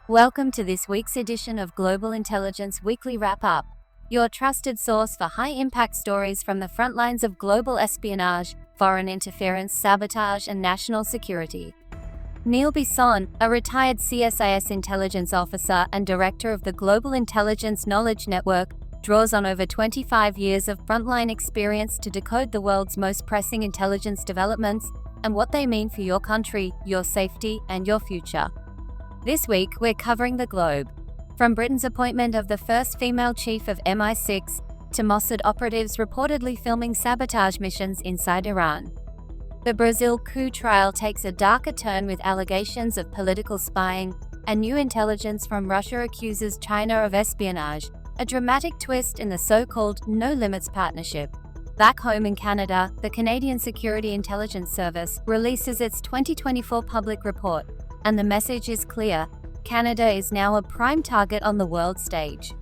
Welcome to this week's edition of Global Intelligence Weekly Wrap-Up, your trusted source for high-impact stories from the front lines of global espionage, foreign interference, sabotage, and national security. Neil Bisson, a retired CSIS intelligence officer and director of the Global Intelligence Knowledge Network, draws on over 25 years of frontline experience to decode the world's most pressing intelligence developments and what they mean for your country, your safety, and your future. This week, we're covering the globe. From Britain's appointment of the first female chief of MI6 to Mossad operatives reportedly filming sabotage missions inside Iran. The Brazil coup trial takes a darker turn with allegations of political spying, and new intelligence from Russia accuses China of espionage, a dramatic twist in the so-called No Limits partnership. Back home in Canada, the Canadian Security Intelligence Service releases its 2024 public report, and the message is clear: Canada is now a prime target on the world stage.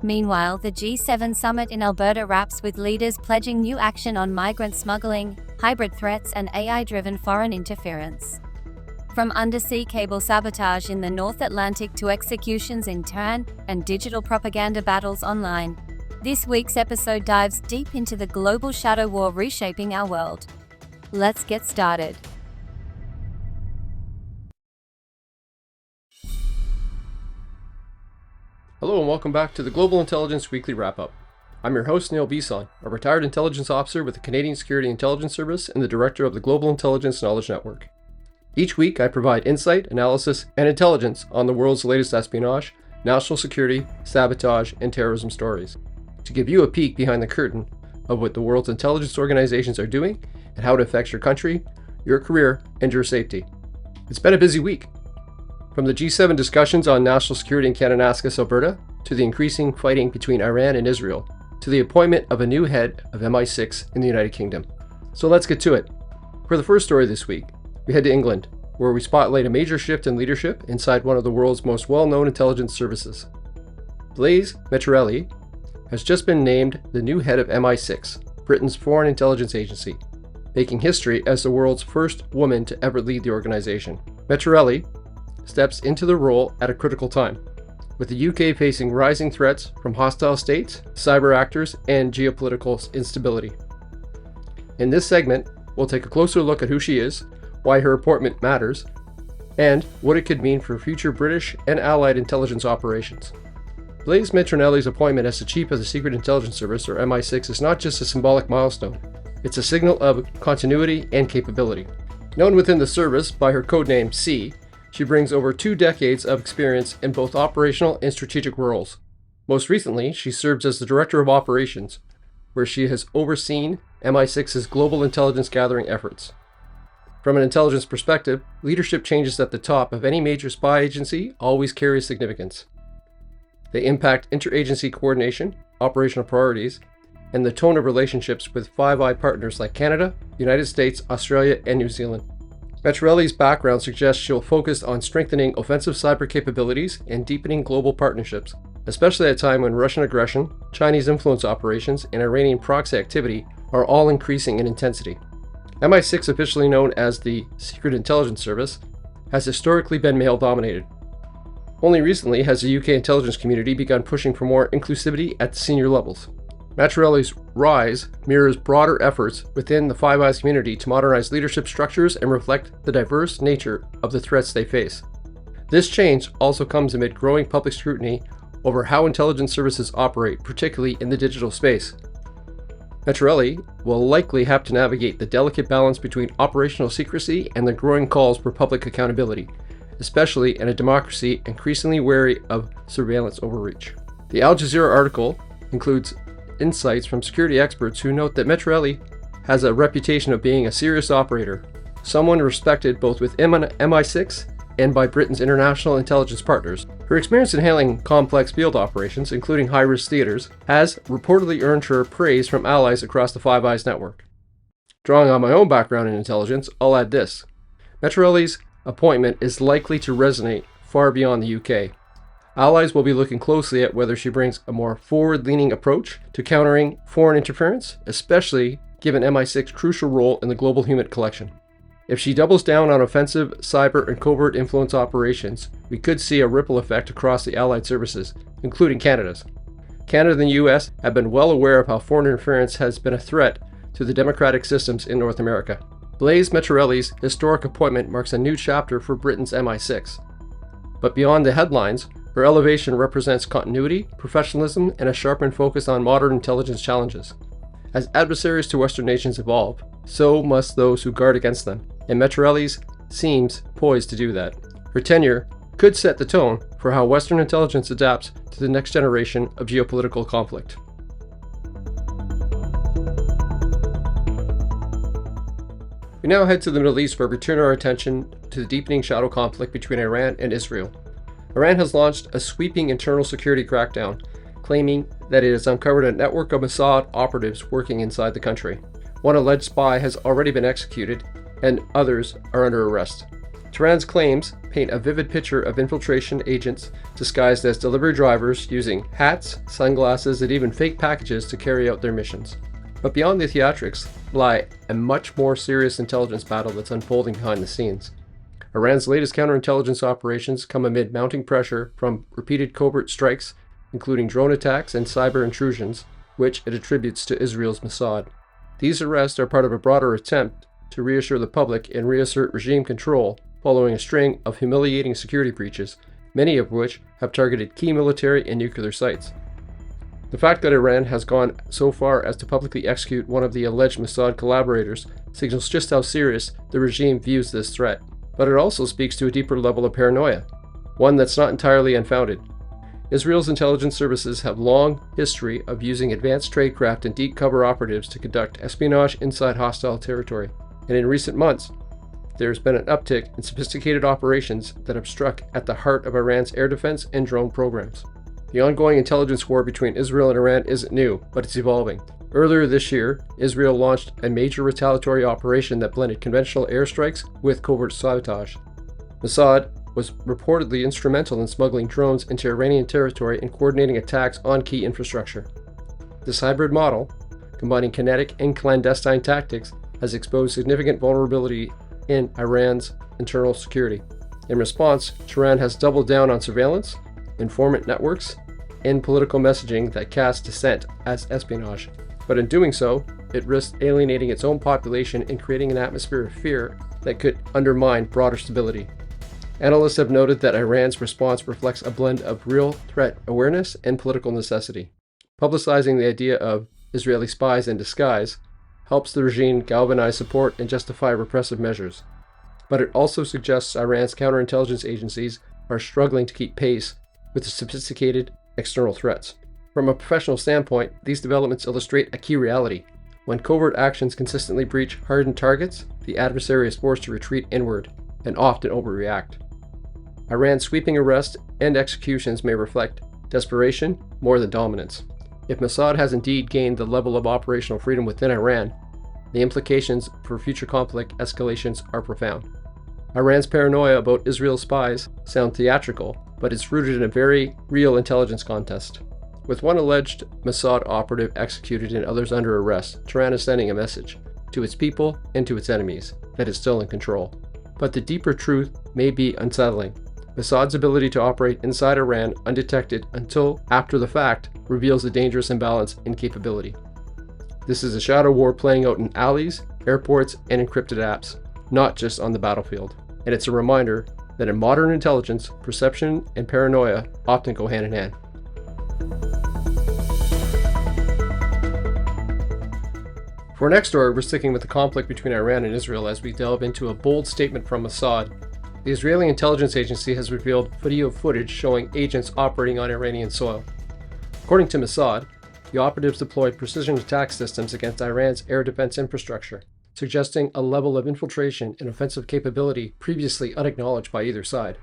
Meanwhile, the G7 summit in Alberta wraps with leaders pledging new action on migrant smuggling, hybrid threats, and AI-driven foreign interference. From undersea cable sabotage in the North Atlantic to executions in Tehran and digital propaganda battles online, this week's episode dives deep into the global shadow war reshaping our world. Let's get started. Hello and welcome back to the Global Intelligence Weekly Wrap-Up. I'm your host, Neil Bisson, a retired intelligence officer with the Canadian Security Intelligence Service and the director of the Global Intelligence Knowledge Network. Each week, I provide insight, analysis, and intelligence on the world's latest espionage, national security, sabotage, and terrorism stories, to give you a peek behind the curtain of what the world's intelligence organizations are doing and how it affects your country, your career, and your safety. It's been a busy week. From the G7 discussions on national security in Kananaskis, Alberta, to the increasing fighting between Iran and Israel, to the appointment of a new head of MI6 in the United Kingdom. So let's get to it. For the first story this week, we head to England, where we spotlight a major shift in leadership inside one of the world's most well-known intelligence services. Blaise Metrelli has just been named the new head of MI6, Britain's foreign intelligence agency, making history as the world's first woman to ever lead the organization. Metrelli steps into the role at a critical time, with the UK facing rising threats from hostile states, cyber actors, and geopolitical instability. In this segment, we'll take a closer look at who she is, why her appointment matters, and what it could mean for future British and Allied intelligence operations. Blaise Metrelli's appointment as the Chief of the Secret Intelligence Service, or MI6, is not just a symbolic milestone, it's a signal of continuity and capability. Known within the service by her codename C, she brings over 2 decades of experience in both operational and strategic roles. Most recently, she serves as the Director of Operations, where she has overseen MI6's global intelligence gathering efforts. From an intelligence perspective, leadership changes at the top of any major spy agency always carry significance. They impact interagency coordination, operational priorities, and the tone of relationships with Five Eyes partners like Canada, United States, Australia, and New Zealand. Metrelli's background suggests she'll focus on strengthening offensive cyber capabilities and deepening global partnerships, especially at a time when Russian aggression, Chinese influence operations, and Iranian proxy activity are all increasing in intensity. MI6, officially known as the Secret Intelligence Service, has historically been male-dominated. Only recently has the UK intelligence community begun pushing for more inclusivity at the senior levels. Metrelli's rise mirrors broader efforts within the Five Eyes community to modernize leadership structures and reflect the diverse nature of the threats they face. This change also comes amid growing public scrutiny over how intelligence services operate, particularly in the digital space. Metrelli will likely have to navigate the delicate balance between operational secrecy and the growing calls for public accountability, especially in a democracy increasingly wary of surveillance overreach. The Al Jazeera article includes insights from security experts who note that Metrelli has a reputation of being a serious operator, someone respected both within MI6 and by Britain's international intelligence partners. Her experience in handling complex field operations, including high-risk theaters, has reportedly earned her praise from allies across the Five Eyes network. Drawing on my own background in intelligence, I'll add this. Metrelli's appointment is likely to resonate far beyond the UK. Allies will be looking closely at whether she brings a more forward-leaning approach to countering foreign interference, especially given MI6's crucial role in the global human collection. If she doubles down on offensive, cyber, and covert influence operations, we could see a ripple effect across the allied services, including Canada's. Canada and the US have been well aware of how foreign interference has been a threat to the democratic systems in North America. Blaise Metrelli's historic appointment marks a new chapter for Britain's MI6. But beyond the headlines, her elevation represents continuity, professionalism, and a sharpened focus on modern intelligence challenges. As adversaries to Western nations evolve, so must those who guard against them, and Metrelli's seems poised to do that. Her tenure could set the tone for how Western intelligence adapts to the next generation of geopolitical conflict. We now head to the Middle East, where we turn our attention to the deepening shadow conflict between Iran and Israel. Iran has launched a sweeping internal security crackdown, claiming that it has uncovered a network of Mossad operatives working inside the country. One alleged spy has already been executed, and others are under arrest. Tehran's claims paint a vivid picture of infiltration agents disguised as delivery drivers using hats, sunglasses, and even fake packages to carry out their missions. But beyond the theatrics lie a much more serious intelligence battle that's unfolding behind the scenes. Iran's latest counterintelligence operations come amid mounting pressure from repeated covert strikes, including drone attacks and cyber intrusions, which it attributes to Israel's Mossad. These arrests are part of a broader attempt to reassure the public and reassert regime control following a string of humiliating security breaches, many of which have targeted key military and nuclear sites. The fact that Iran has gone so far as to publicly execute one of the alleged Mossad collaborators signals just how serious the regime views this threat. But it also speaks to a deeper level of paranoia, one that's not entirely unfounded. Israel's intelligence services have a long history of using advanced tradecraft and deep cover operatives to conduct espionage inside hostile territory, and in recent months, there's been an uptick in sophisticated operations that have struck at the heart of Iran's air defense and drone programs. The ongoing intelligence war between Israel and Iran isn't new, but it's evolving. Earlier this year, Israel launched a major retaliatory operation that blended conventional airstrikes with covert sabotage. Mossad was reportedly instrumental in smuggling drones into Iranian territory and coordinating attacks on key infrastructure. This hybrid model, combining kinetic and clandestine tactics, has exposed significant vulnerability in Iran's internal security. In response, Tehran has doubled down on surveillance, informant networks, and political messaging that cast dissent as espionage. But in doing so, it risks alienating its own population and creating an atmosphere of fear that could undermine broader stability. Analysts have noted that Iran's response reflects a blend of real threat awareness and political necessity. Publicizing the idea of Israeli spies in disguise helps the regime galvanize support and justify repressive measures. But it also suggests Iran's counterintelligence agencies are struggling to keep pace with the sophisticated external threats. From a professional standpoint, these developments illustrate a key reality. When covert actions consistently breach hardened targets, the adversary is forced to retreat inward and often overreact. Iran's sweeping arrests and executions may reflect desperation more than dominance. If Mossad has indeed gained the level of operational freedom within Iran, the implications for future conflict escalations are profound. Iran's paranoia about Israel's spies sound theatrical, but it's rooted in a very real intelligence contest. With one alleged Mossad operative executed and others under arrest, Tehran is sending a message to its people and to its enemies that it's still in control. But the deeper truth may be unsettling. Mossad's ability to operate inside Iran undetected until after the fact reveals a dangerous imbalance in capability. This is a shadow war playing out in alleys, airports, and encrypted apps, not just on the battlefield. And it's a reminder that in modern intelligence, perception and paranoia often go hand in hand. For our next story, we're sticking with the conflict between Iran and Israel as we delve into a bold statement from Mossad. The Israeli intelligence agency has revealed video footage showing agents operating on Iranian soil. According to Mossad, the operatives deployed precision attack systems against Iran's air defense infrastructure, suggesting a level of infiltration and offensive capability previously unacknowledged by either side.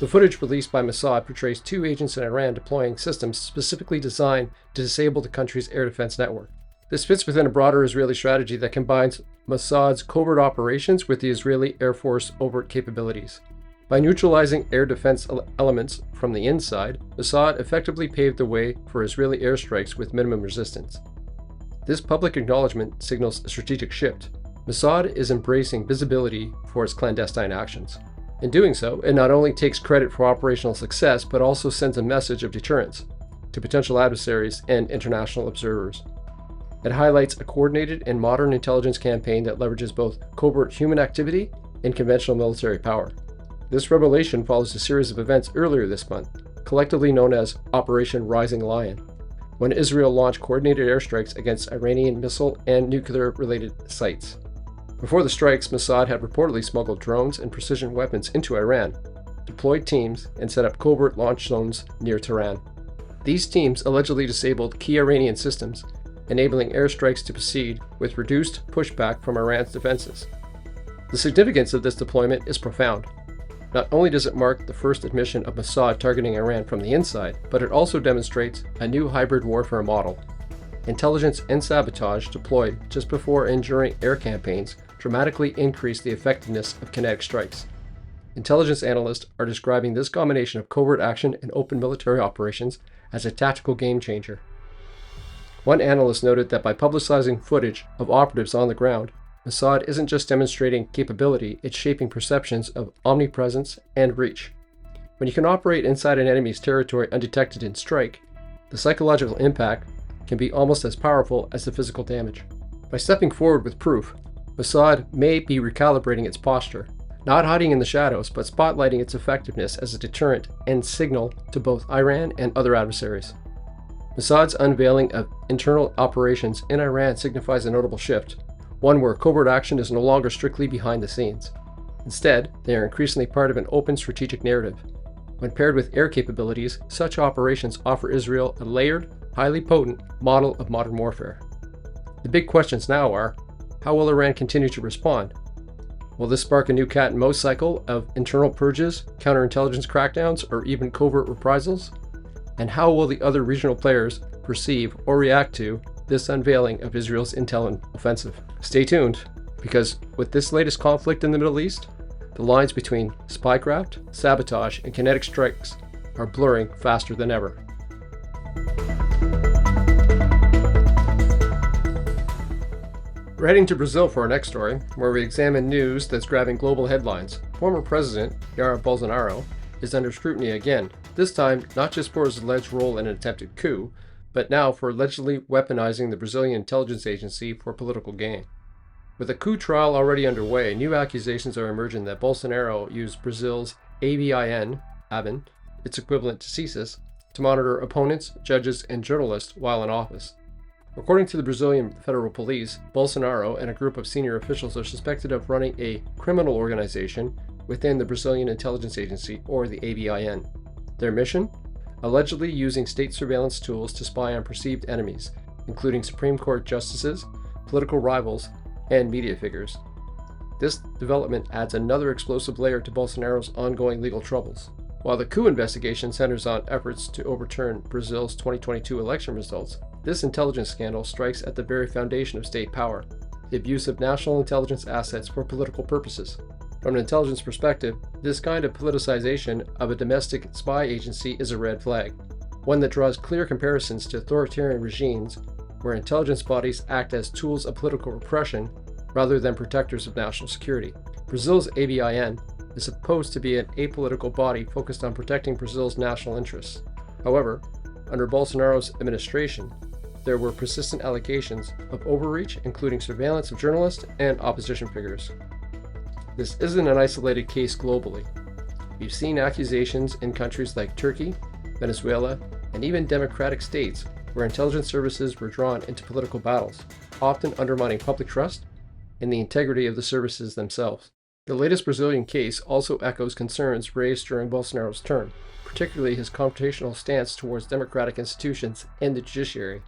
The footage released by Mossad portrays two agents in Iran deploying systems specifically designed to disable the country's air defense network. This fits within a broader Israeli strategy that combines Mossad's covert operations with the Israeli Air Force overt capabilities. By neutralizing air defense elements from the inside, Mossad effectively paved the way for Israeli airstrikes with minimum resistance. This public acknowledgement signals a strategic shift. Mossad is embracing visibility for its clandestine actions. In doing so, it not only takes credit for operational success, but also sends a message of deterrence to potential adversaries and international observers. It highlights a coordinated and modern intelligence campaign that leverages both covert human activity and conventional military power. This revelation follows a series of events earlier this month, collectively known as Operation Rising Lion, when Israel launched coordinated airstrikes against Iranian missile and nuclear-related sites. Before the strikes, Mossad had reportedly smuggled drones and precision weapons into Iran, deployed teams, and set up covert launch zones near Tehran. These teams allegedly disabled key Iranian systems, enabling airstrikes to proceed with reduced pushback from Iran's defenses. The significance of this deployment is profound. Not only does it mark the first admission of Mossad targeting Iran from the inside, but it also demonstrates a new hybrid warfare model. Intelligence and sabotage deployed just before and during air campaigns dramatically increase the effectiveness of kinetic strikes. Intelligence analysts are describing this combination of covert action and open military operations as a tactical game changer. One analyst noted that by publicizing footage of operatives on the ground, Mossad isn't just demonstrating capability, it's shaping perceptions of omnipresence and reach. When you can operate inside an enemy's territory undetected in strike, the psychological impact can be almost as powerful as the physical damage. By stepping forward with proof, Mossad may be recalibrating its posture, not hiding in the shadows, but spotlighting its effectiveness as a deterrent and signal to both Iran and other adversaries. Mossad's unveiling of internal operations in Iran signifies a notable shift, one where covert action is no longer strictly behind the scenes. Instead, they are increasingly part of an open strategic narrative. When paired with air capabilities, such operations offer Israel a layered, highly potent model of modern warfare. The big questions now are, how will Iran continue to respond? Will this spark a new cat-and-mouse cycle of internal purges, counterintelligence crackdowns, or even covert reprisals? And how will the other regional players perceive or react to this unveiling of Israel's intel offensive? Stay tuned, because with this latest conflict in the Middle East, the lines between spycraft, sabotage, and kinetic strikes are blurring faster than ever. We're heading to Brazil for our next story, where we examine news that's grabbing global headlines. Former President Jair Bolsonaro is under scrutiny again, this time not just for his alleged role in an attempted coup, but now for allegedly weaponizing the Brazilian intelligence agency for political gain. With a coup trial already underway, new accusations are emerging that Bolsonaro used Brazil's ABIN, its equivalent to CSIS, to monitor opponents, judges, and journalists while in office. According to the Brazilian Federal Police, Bolsonaro and a group of senior officials are suspected of running a criminal organization within the Brazilian Intelligence Agency, or the ABIN. Their mission? Allegedly using state surveillance tools to spy on perceived enemies, including Supreme Court justices, political rivals, and media figures. This development adds another explosive layer to Bolsonaro's ongoing legal troubles. While the coup investigation centers on efforts to overturn Brazil's 2022 election results, this intelligence scandal strikes at the very foundation of state power, the abuse of national intelligence assets for political purposes. From an intelligence perspective, this kind of politicization of a domestic spy agency is a red flag, one that draws clear comparisons to authoritarian regimes where intelligence bodies act as tools of political repression rather than protectors of national security. Brazil's ABIN is supposed to be an apolitical body focused on protecting Brazil's national interests. However, under Bolsonaro's administration, there were persistent allegations of overreach, including surveillance of journalists and opposition figures. This isn't an isolated case globally. We've seen accusations in countries like Turkey, Venezuela, and even democratic states where intelligence services were drawn into political battles, often undermining public trust and the integrity of the services themselves. The latest Brazilian case also echoes concerns raised during Bolsonaro's term, particularly his confrontational stance towards democratic institutions and the judiciary.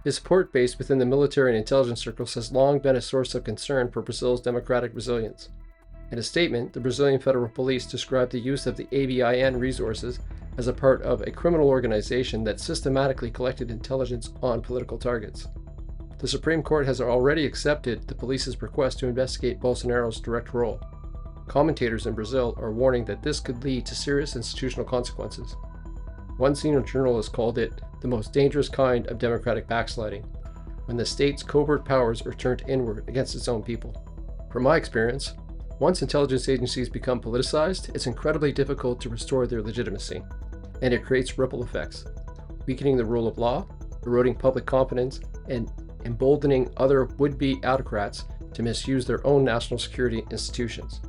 His support base within the military and intelligence circles has long been a source of concern for Brazil's democratic resilience. In a statement, the Brazilian Federal Police described the use of the ABIN resources as a part of a criminal organization that systematically collected intelligence on political targets. The Supreme Court has already accepted the police's request to investigate Bolsonaro's direct role. Commentators in Brazil are warning that this could lead to serious institutional consequences. One senior journalist called it the most dangerous kind of democratic backsliding. when the state's covert powers are turned inward against its own people. From my experience, once intelligence agencies become politicized, it's incredibly difficult to restore their legitimacy, and it creates ripple effects, weakening the rule of law, eroding public confidence, and emboldening other would-be autocrats to misuse their own national security institutions.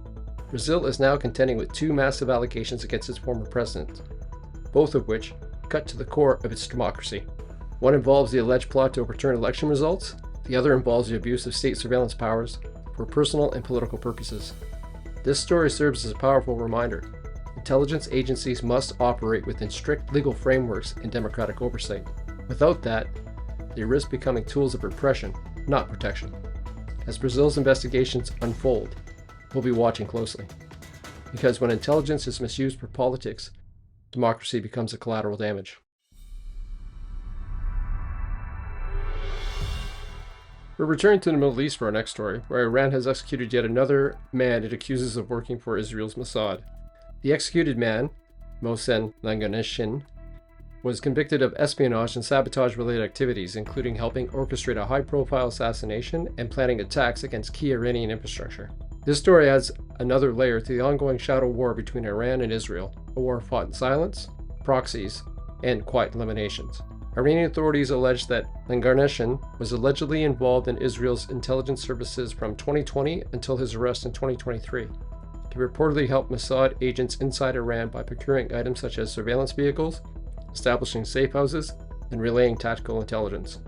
Brazil is now contending with two massive allegations against its former president, both of which cut to the core of its democracy. One involves the alleged plot to overturn election results, the other involves the abuse of state surveillance powers for personal and political purposes. This story serves as a powerful reminder. Intelligence agencies must operate within strict legal frameworks and democratic oversight. Without that, they risk becoming tools of repression, not protection. As Brazil's investigations unfold, we'll be watching closely. Because when intelligence is misused for politics, democracy becomes a collateral damage. We're returning to the Middle East for our next story, where Iran has executed yet another man it accuses of working for Israel's Mossad. The executed man, Mohsen Langanishin, was convicted of espionage and sabotage-related activities, including helping orchestrate a high-profile assassination and planning attacks against key Iranian infrastructure. This story adds another layer to the ongoing shadow war between Iran and Israel, a war fought in silence, proxies, and quiet eliminations. Iranian authorities allege that Langanishin was allegedly involved in Israel's intelligence services from 2020 until his arrest in 2023. He reportedly helped Mossad agents inside Iran by procuring items such as surveillance vehicles, establishing safe houses, and relaying tactical intelligence.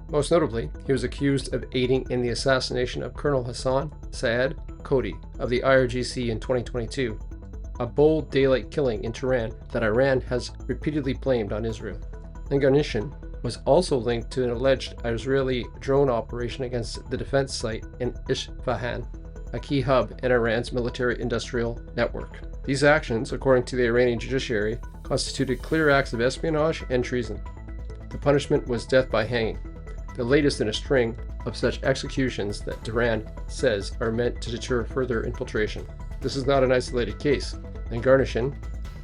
Most notably, he was accused of aiding in the assassination of Colonel Hassan Saeed Kodi of the IRGC in 2022, a bold daylight killing in Tehran that Iran has repeatedly blamed on Israel. Langanishin was also linked to an alleged Israeli drone operation against the defense site in Isfahan, a key hub in Iran's military-industrial network. These actions, according to the Iranian judiciary, constituted clear acts of espionage and treason. The punishment was death by hanging, the latest in a string of such executions that Tehran says are meant to deter further infiltration. This is not an isolated case. Langanishin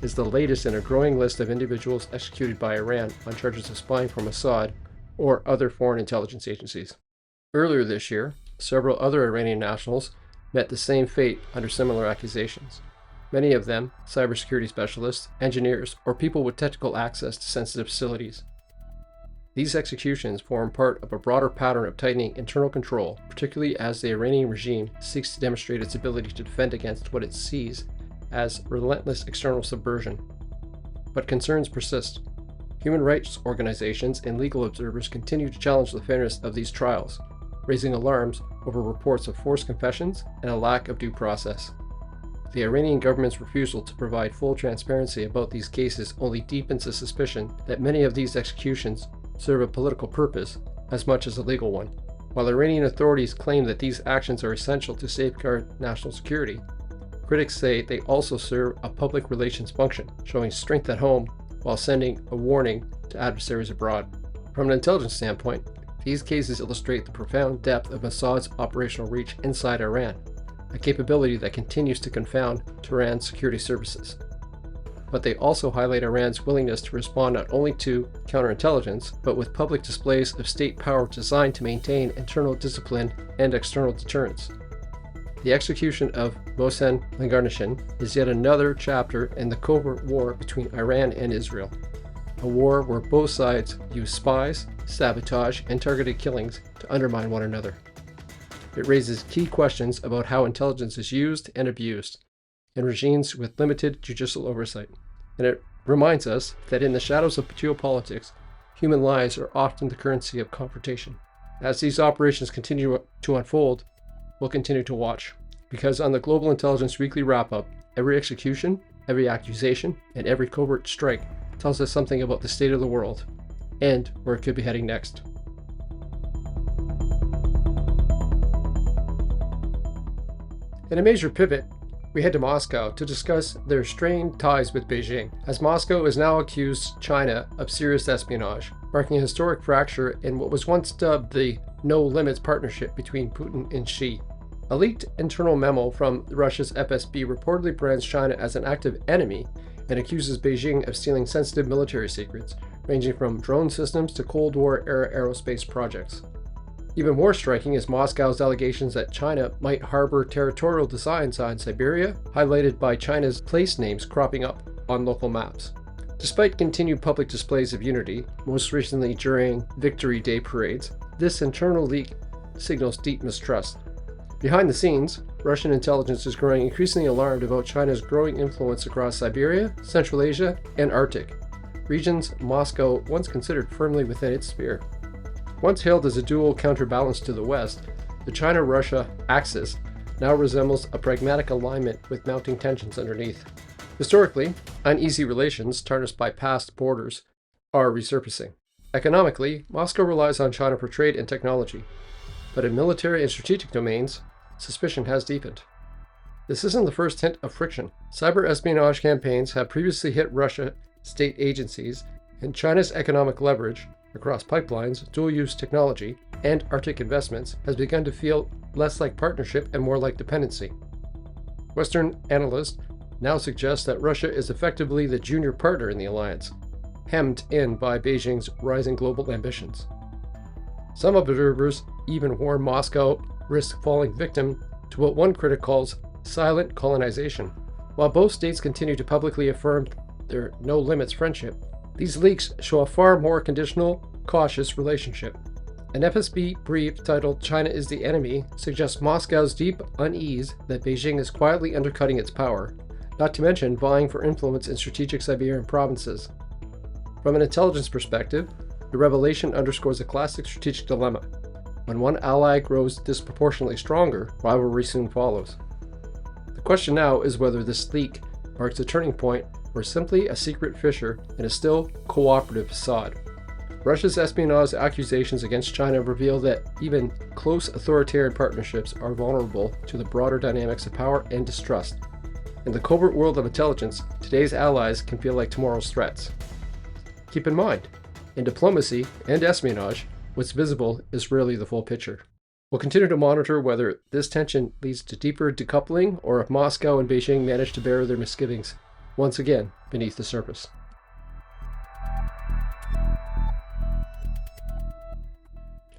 is the latest in a growing list of individuals executed by Iran on charges of spying for Mossad or other foreign intelligence agencies. Earlier this year, several other Iranian nationals met the same fate under similar accusations. Many of them cybersecurity specialists, engineers, or people with technical access to sensitive facilities. These executions form part of a broader pattern of tightening internal control, particularly as the Iranian regime seeks to demonstrate its ability to defend against what it sees as relentless external subversion. But concerns persist. Human rights organizations and legal observers continue to challenge the fairness of these trials, raising alarms over reports of forced confessions and a lack of due process. The Iranian government's refusal to provide full transparency about these cases only deepens the suspicion that many of these executions serve a political purpose as much as a legal one. While Iranian authorities claim that these actions are essential to safeguard national security, critics say they also serve a public relations function, showing strength at home while sending a warning to adversaries abroad. From an intelligence standpoint, these cases illustrate the profound depth of Mossad's operational reach inside Iran, a capability that continues to confound Tehran's security services. But they also highlight Iran's willingness to respond not only to counterintelligence, but with public displays of state power designed to maintain internal discipline and external deterrence. The execution of Mohsen Langanishin is yet another chapter in the covert war between Iran and Israel, a war where both sides use spies, sabotage, and targeted killings to undermine one another. It raises key questions about how intelligence is used and abused in regimes with limited judicial oversight. And it reminds us that in the shadows of geopolitics, human lives are often the currency of confrontation. As these operations continue to unfold, we'll continue to watch. Because on the Global Intelligence Weekly Wrap-Up, every execution, every accusation, and every covert strike tells us something about the state of the world and where it could be heading next. In a major pivot, we head to Moscow to discuss their strained ties with Beijing, as Moscow has now accused China of serious espionage, marking a historic fracture in what was once dubbed the no-limits partnership between Putin and Xi. A leaked internal memo from Russia's FSB reportedly brands China as an active enemy and accuses Beijing of stealing sensitive military secrets, ranging from drone systems to Cold War-era aerospace projects. Even more striking is Moscow's allegations that China might harbor territorial designs on Siberia, highlighted by China's place names cropping up on local maps. Despite continued public displays of unity, most recently during Victory Day parades, this internal leak signals deep mistrust. Behind the scenes, Russian intelligence is growing increasingly alarmed about China's growing influence across Siberia, Central Asia, and Arctic, regions Moscow once considered firmly within its sphere. Once hailed as a dual counterbalance to the West, the China-Russia axis now resembles a pragmatic alignment with mounting tensions underneath. Historically, uneasy relations tarnished by past borders are resurfacing. Economically, Moscow relies on China for trade and technology, but in military and strategic domains, suspicion has deepened. This isn't the first hint of friction. Cyber espionage campaigns have previously hit Russia state agencies, and China's economic leverage across pipelines, dual-use technology, and Arctic investments has begun to feel less like partnership and more like dependency. Western analysts now suggest that Russia is effectively the junior partner in the alliance, hemmed in by Beijing's rising global ambitions. Some observers even warn Moscow risks falling victim to what one critic calls silent colonization. While both states continue to publicly affirm their no-limits friendship, these leaks show a far more conditional, cautious relationship. An FSB brief titled "China is the Enemy" suggests Moscow's deep unease that Beijing is quietly undercutting its power, not to mention vying for influence in strategic Siberian provinces. From an intelligence perspective, the revelation underscores a classic strategic dilemma. When one ally grows disproportionately stronger, rivalry soon follows. The question now is whether this leak marks a turning point or simply a secret fissure in a still cooperative facade. Russia's espionage accusations against China reveal that even close authoritarian partnerships are vulnerable to the broader dynamics of power and distrust. In the covert world of intelligence, today's allies can feel like tomorrow's threats. Keep in mind, in diplomacy and espionage, what's visible is rarely the full picture. We'll continue to monitor whether this tension leads to deeper decoupling or if Moscow and Beijing manage to bury their misgivings once again beneath the surface.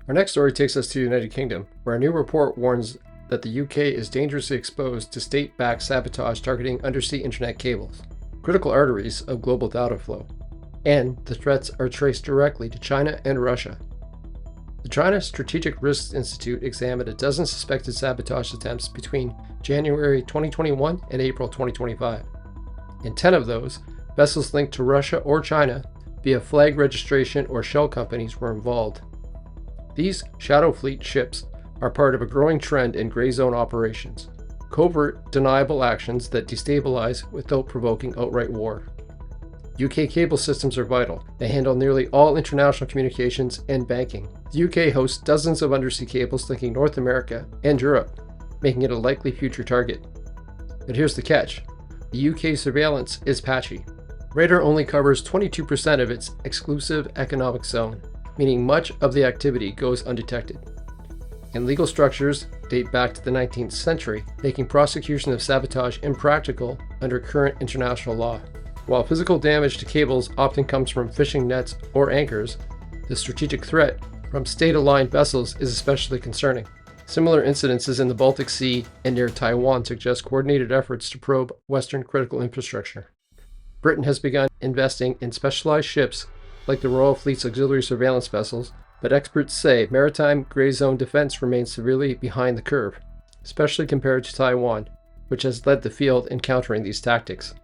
Our next story takes us to the United Kingdom, where a new report warns that the UK is dangerously exposed to state-backed sabotage targeting undersea internet cables, critical arteries of global data flow, and the threats are traced directly to China and Russia. The China Strategic Risks Institute examined a dozen suspected sabotage attempts between January 2021 and April 2025. In 10 of those, vessels linked to Russia or China via flag registration or shell companies were involved. These shadow fleet ships are part of a growing trend in gray zone operations, covert, deniable actions that destabilize without provoking outright war. UK cable systems are vital. They handle nearly all international communications and banking. The UK hosts dozens of undersea cables linking North America and Europe, making it a likely future target. But here's the catch. The UK surveillance is patchy. Radar only covers 22% of its exclusive economic zone, meaning much of the activity goes undetected. And legal structures date back to the 19th century, making prosecution of sabotage impractical under current international law. While physical damage to cables often comes from fishing nets or anchors, the strategic threat from state-aligned vessels is especially concerning. Similar incidences in the Baltic Sea and near Taiwan suggest coordinated efforts to probe Western critical infrastructure. Britain has begun investing in specialized ships like the Royal Fleet's auxiliary surveillance vessels, but experts say maritime gray zone defense remains severely behind the curve, especially compared to Taiwan, which has led the field in countering these tactics.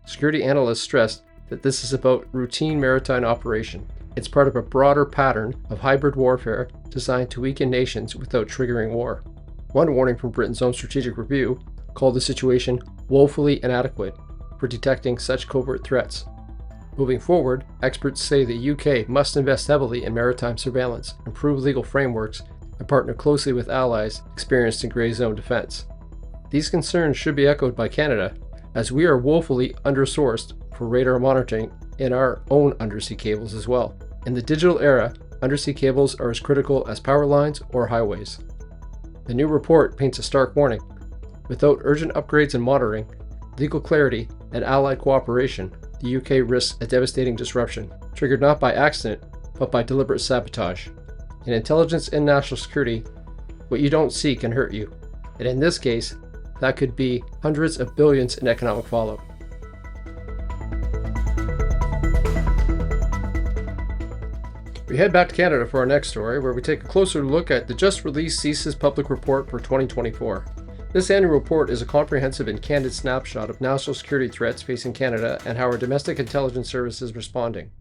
Security analysts stressed that this is about routine maritime operation. It's part of a broader pattern of hybrid warfare designed to weaken nations without triggering war. One warning from Britain's own strategic review called the situation woefully inadequate for detecting such covert threats. Moving forward, experts say the UK must invest heavily in maritime surveillance, improve legal frameworks, and partner closely with allies experienced in gray zone defense. These concerns should be echoed by Canada, as we are woefully undersourced for radar monitoring in our own undersea cables as well. In the digital era, undersea cables are as critical as power lines or highways. The new report paints a stark warning. Without urgent upgrades and monitoring, legal clarity, and allied cooperation, the UK risks a devastating disruption, triggered not by accident, but by deliberate sabotage. In intelligence and national security, what you don't see can hurt you. And in this case, that could be hundreds of billions in economic fallout. We head back to Canada for our next story, where we take a closer look at the just-released CSIS public report for 2024. This annual report is a comprehensive and candid snapshot of national security threats facing Canada and how our domestic intelligence service is responding.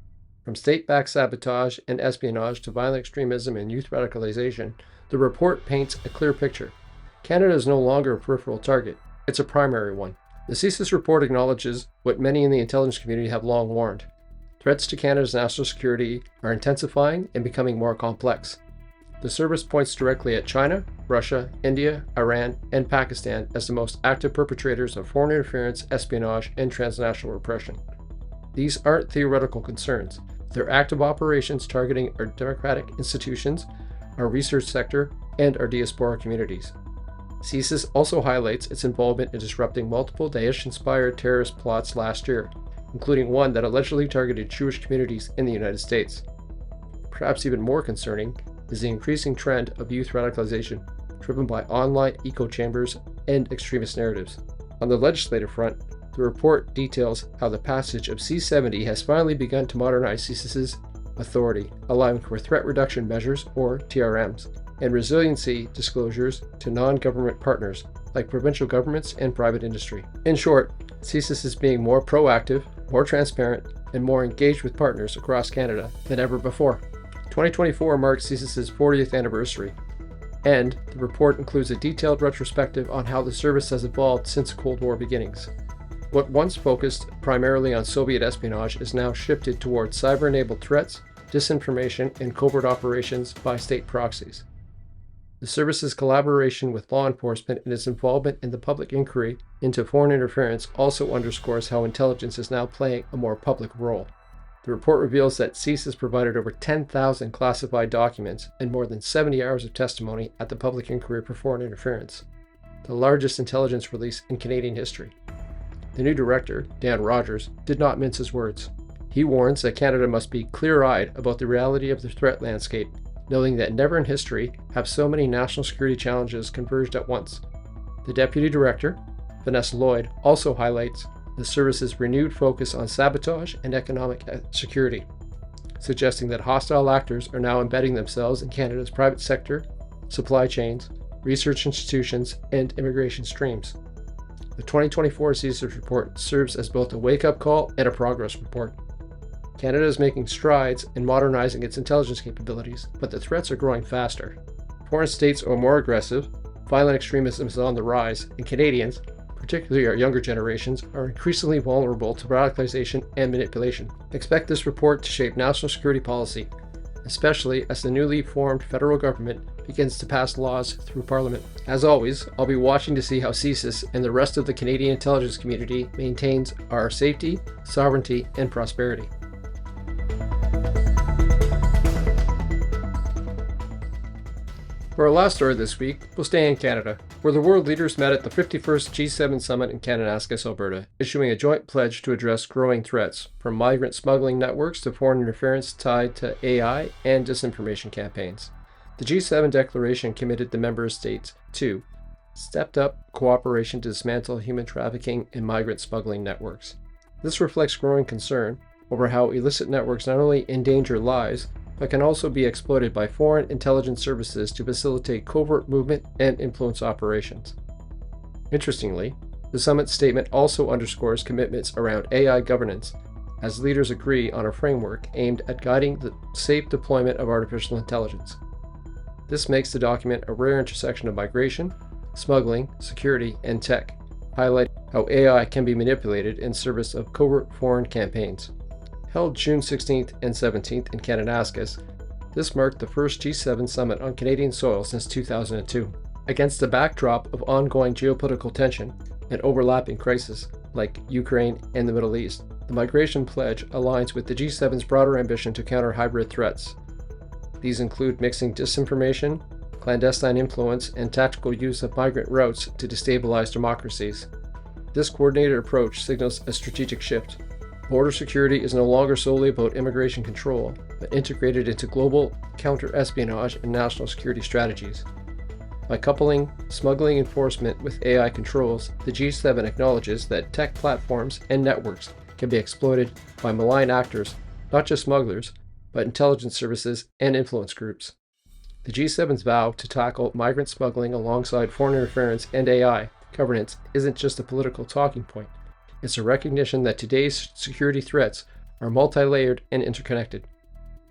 From state-backed sabotage and espionage to violent extremism and youth radicalization, the report paints a clear picture. Canada is no longer a peripheral target, it's a primary one. The CSIS report acknowledges what many in the intelligence community have long warned. Threats to Canada's national security are intensifying and becoming more complex. The service points directly at China, Russia, India, Iran, and Pakistan as the most active perpetrators of foreign interference, espionage, and transnational repression. These aren't theoretical concerns. They're active operations targeting our democratic institutions, our research sector, and our diaspora communities. CSIS also highlights its involvement in disrupting multiple Daesh-inspired terrorist plots last year, including one that allegedly targeted Jewish communities in the United States. Perhaps even more concerning is the increasing trend of youth radicalization, driven by online echo chambers and extremist narratives. On the legislative front, the report details how the passage of C-70 has finally begun to modernize CSIS's authority, allowing for threat reduction measures, or TRMs, and resiliency disclosures to non-government partners like provincial governments and private industry. In short, CSIS is being more proactive, more transparent, and more engaged with partners across Canada than ever before. 2024 marks CSIS's 40th anniversary, and the report includes a detailed retrospective on how the service has evolved since Cold War beginnings. What once focused primarily on Soviet espionage is now shifted towards cyber-enabled threats, disinformation, and covert operations by state proxies. The service's collaboration with law enforcement and its involvement in the public inquiry into foreign interference also underscores how intelligence is now playing a more public role. The report reveals that CSIS provided over 10,000 classified documents and more than 70 hours of testimony at the public inquiry for foreign interference, the largest intelligence release in Canadian history. The new director, Dan Rogers, did not mince his words. He warns that Canada must be clear-eyed about the reality of the threat landscape, noting that never in history have so many national security challenges converged at once. The deputy director, Vanessa Lloyd, also highlights the service's renewed focus on sabotage and economic security, suggesting that hostile actors are now embedding themselves in Canada's private sector, supply chains, research institutions, and immigration streams. The 2024 CSIS report serves as both a wake-up call and a progress report. Canada is making strides in modernizing its intelligence capabilities, but the threats are growing faster. Foreign states are more aggressive, violent extremism is on the rise, and Canadians, particularly our younger generations, are increasingly vulnerable to radicalization and manipulation. Expect this report to shape national security policy, especially as the newly formed federal government begins to pass laws through Parliament. As always, I'll be watching to see how CSIS and the rest of the Canadian intelligence community maintains our safety, sovereignty, and prosperity. For our last story this week, we'll stay in Canada, where the world leaders met at the 51st G7 Summit in Kananaskis, Alberta, issuing a joint pledge to address growing threats, from migrant smuggling networks to foreign interference tied to AI and disinformation campaigns. The G7 declaration committed the member states to stepped up cooperation to dismantle human trafficking and migrant smuggling networks. This reflects growing concern over how illicit networks not only endanger lives, but can also be exploited by foreign intelligence services to facilitate covert movement and influence operations. Interestingly, the summit statement also underscores commitments around AI governance, as leaders agree on a framework aimed at guiding the safe deployment of artificial intelligence. This makes the document a rare intersection of migration, smuggling, security, and tech, highlighting how AI can be manipulated in service of covert foreign campaigns. Held June 16th and 17th in Kananaskis, this marked the first G7 summit on Canadian soil since 2002. Against the backdrop of ongoing geopolitical tension and overlapping crises like Ukraine and the Middle East, the migration pledge aligns with the G7's broader ambition to counter hybrid threats. These include mixing disinformation, clandestine influence, and tactical use of migrant routes to destabilize democracies. This coordinated approach signals a strategic shift, Border security is no longer solely about immigration control, but integrated into global counter-espionage and national security strategies. By coupling smuggling enforcement with AI controls, the G7 acknowledges that tech platforms and networks can be exploited by malign actors, not just smugglers, but intelligence services and influence groups. The G7's vow to tackle migrant smuggling alongside foreign interference and AI governance isn't just a political talking point. It's a recognition that today's security threats are multi-layered and interconnected.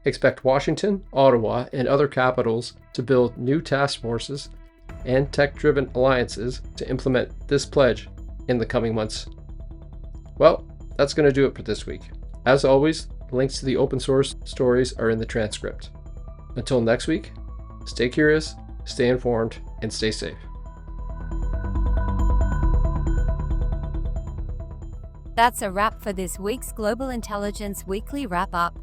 Expect Washington, Ottawa, and other capitals to build new task forces and tech-driven alliances to implement this pledge in the coming months. Well, that's going to do it for this week. As always, links to the open source stories are in the transcript. Until next week, stay curious, stay informed, and stay safe. That's a wrap for this week's Global Intelligence Weekly Wrap-Up.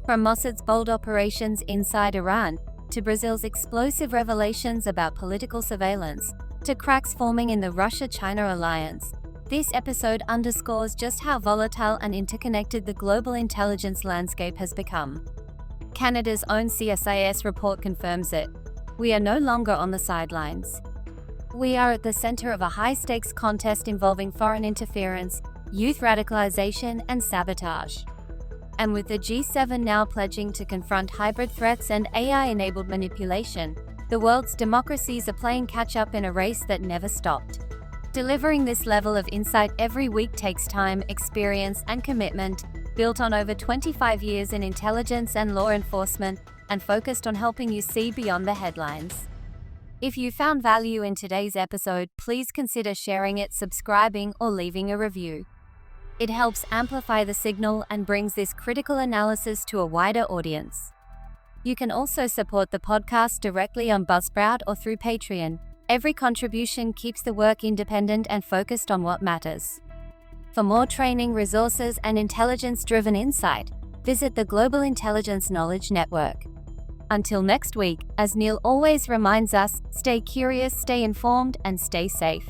From Mossad's bold operations inside Iran, to Brazil's explosive revelations about political surveillance, to cracks forming in the Russia-China alliance, this episode underscores just how volatile and interconnected the global intelligence landscape has become. Canada's own CSIS report confirms it. We are no longer on the sidelines. We are at the center of a high-stakes contest involving foreign interference, youth radicalization, and sabotage. And with the G7 now pledging to confront hybrid threats and AI-enabled manipulation, the world's democracies are playing catch-up in a race that never stopped. Delivering this level of insight every week takes time, experience, and commitment, built on over 25 years in intelligence and law enforcement, and focused on helping you see beyond the headlines. If you found value in today's episode, please consider sharing it, subscribing, or leaving a review. It helps amplify the signal and brings this critical analysis to a wider audience. You can also support the podcast directly on Buzzsprout or through Patreon. Every contribution keeps the work independent and focused on what matters. For more training, resources, and intelligence-driven insight, visit the Global Intelligence Knowledge Network. Until next week, as Neil always reminds us, stay curious, stay informed, and stay safe.